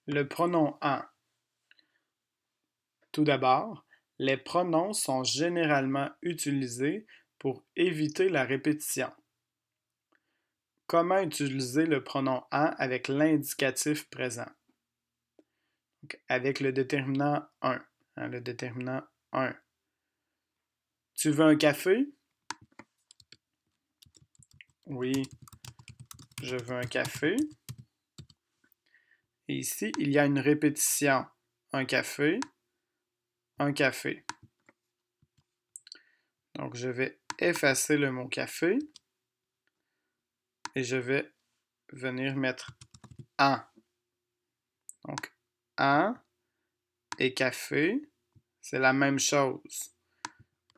Le pronom en. Tout d'abord, les pronoms sont généralement utilisés pour éviter la répétition. Comment utiliser le pronom en avec l'indicatif présent? Donc, avec le déterminant un. Le déterminant un. Tu veux un café? Oui, je veux un café. Et ici, il y a une répétition. Un café, un café. Donc, je vais effacer le mot café et je vais venir mettre en. Donc, en et café, c'est la même chose.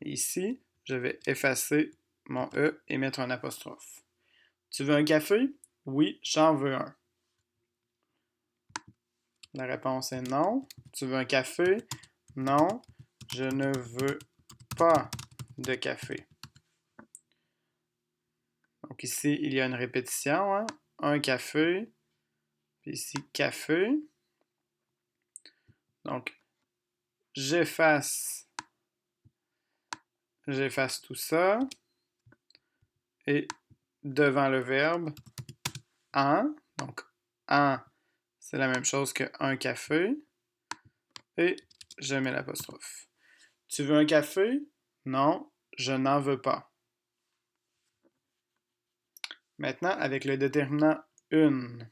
Ici, je vais effacer mon E et mettre un apostrophe. Tu veux un café? Oui, j'en veux un. La réponse est non. Tu veux un café? Non, je ne veux pas de café. Donc ici, il y a une répétition. Hein? Un café. Puis ici, café. Donc, j'efface tout ça. Et devant le verbe, en. Donc, en, c'est la même chose que un café. Et je mets l'apostrophe. Tu veux un café? Non, je n'en veux pas. Maintenant, avec le déterminant une.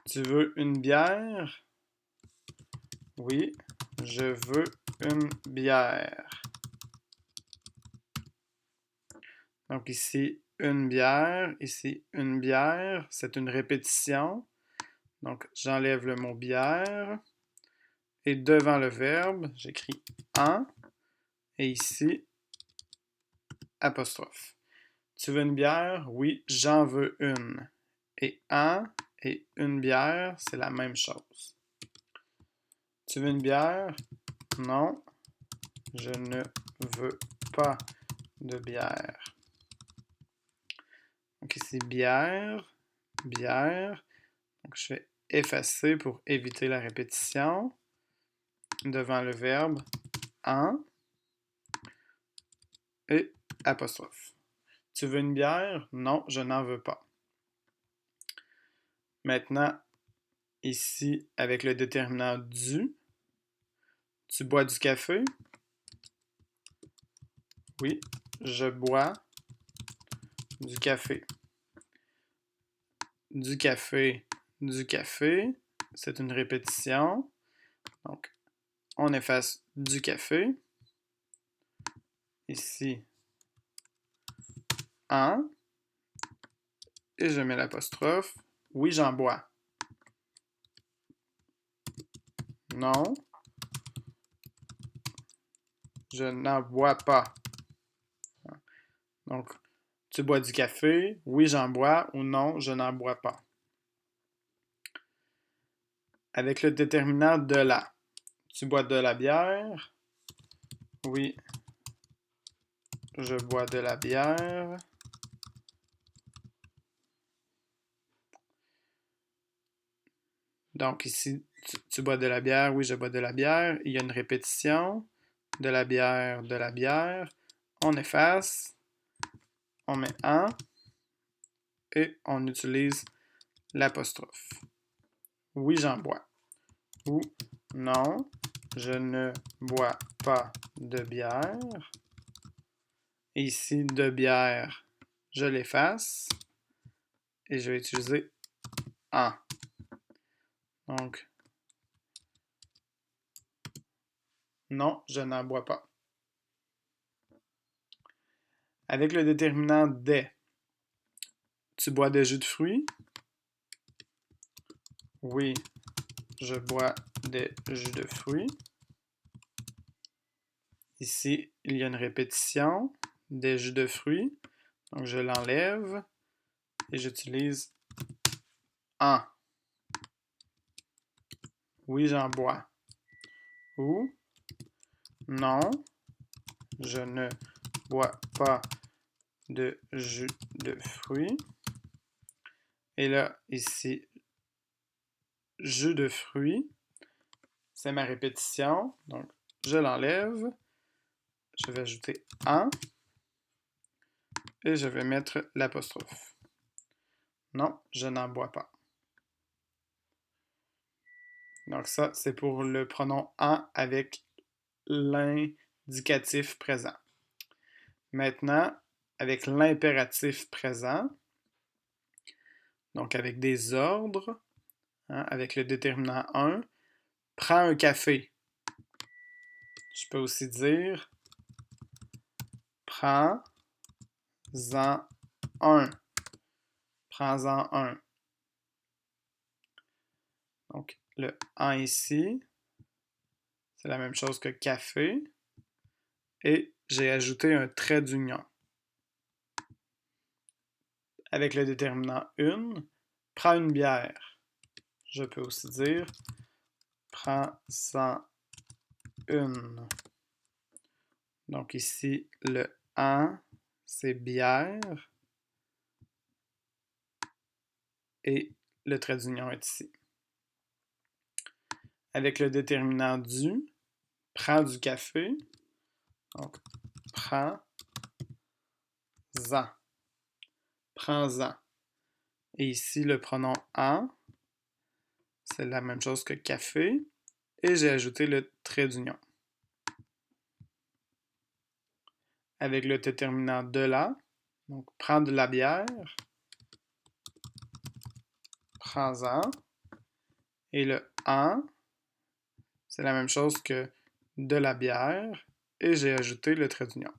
Tu veux une bière? Oui, je veux une bière. Donc ici, une bière. Ici, une bière. C'est une répétition. Donc, j'enlève le mot bière. Et devant le verbe, j'écris en. Et ici, apostrophe. Tu veux une bière? Oui, j'en veux une. Et en et une bière, c'est la même chose. Tu veux une bière? Non, je ne veux pas de bière. Donc ici, bière, bière. Donc je vais effacer pour éviter la répétition. Devant le verbe en et apostrophe. Tu veux une bière? Non, je n'en veux pas. Maintenant, ici, avec le déterminant du, tu bois du café? Oui, je bois du café. Du café, du café. C'est une répétition. Donc, on efface du café. Ici, en. Et je mets l'apostrophe. Oui, j'en bois. Non, je n'en bois pas. Donc, tu bois du café? Oui, j'en bois. Ou non, je n'en bois pas. Avec le déterminant de la. Tu bois de la bière? Oui, je bois de la bière. Donc ici, tu bois de la bière? Oui, je bois de la bière. Il y a une répétition. De la bière, de la bière. On efface. On met en. Et on utilise l'apostrophe. Oui, j'en bois. Ou non, je ne bois pas de bière. Et ici, de bière, je l'efface. Et je vais utiliser en. Donc, non, je n'en bois pas. Avec le déterminant des, tu bois des jus de fruits? Oui, je bois des jus de fruits. Ici, il y a une répétition des jus de fruits. Donc, je l'enlève et j'utilise en. Oui, j'en bois. Ou non, je ne bois pas de jus de fruits. Et là, ici, jus de fruits. C'est ma répétition, donc je l'enlève. Je vais ajouter un et je vais mettre l'apostrophe. Non, je n'en bois pas. Donc ça, c'est pour le pronom en avec l'indicatif présent. Maintenant, avec l'impératif présent, donc avec des ordres, avec le déterminant 1, prends un café. Je peux aussi dire prends-en un. Prends-en un. Donc, le en ici, c'est la même chose que café. Et j'ai ajouté un trait d'union. Avec le déterminant une, prends une bière. Je peux aussi dire prends-en une. Donc ici, le en, c'est bière. Et le trait d'union est ici. Avec le déterminant du, prends du café. Donc, prends-en. Prends-en. Et ici, le pronom en, c'est la même chose que café. Et j'ai ajouté le trait d'union. Avec le déterminant de la, donc prends de la bière. Prends-en. Et le en, c'est la même chose que de la bière. Et j'ai ajouté le trait d'union.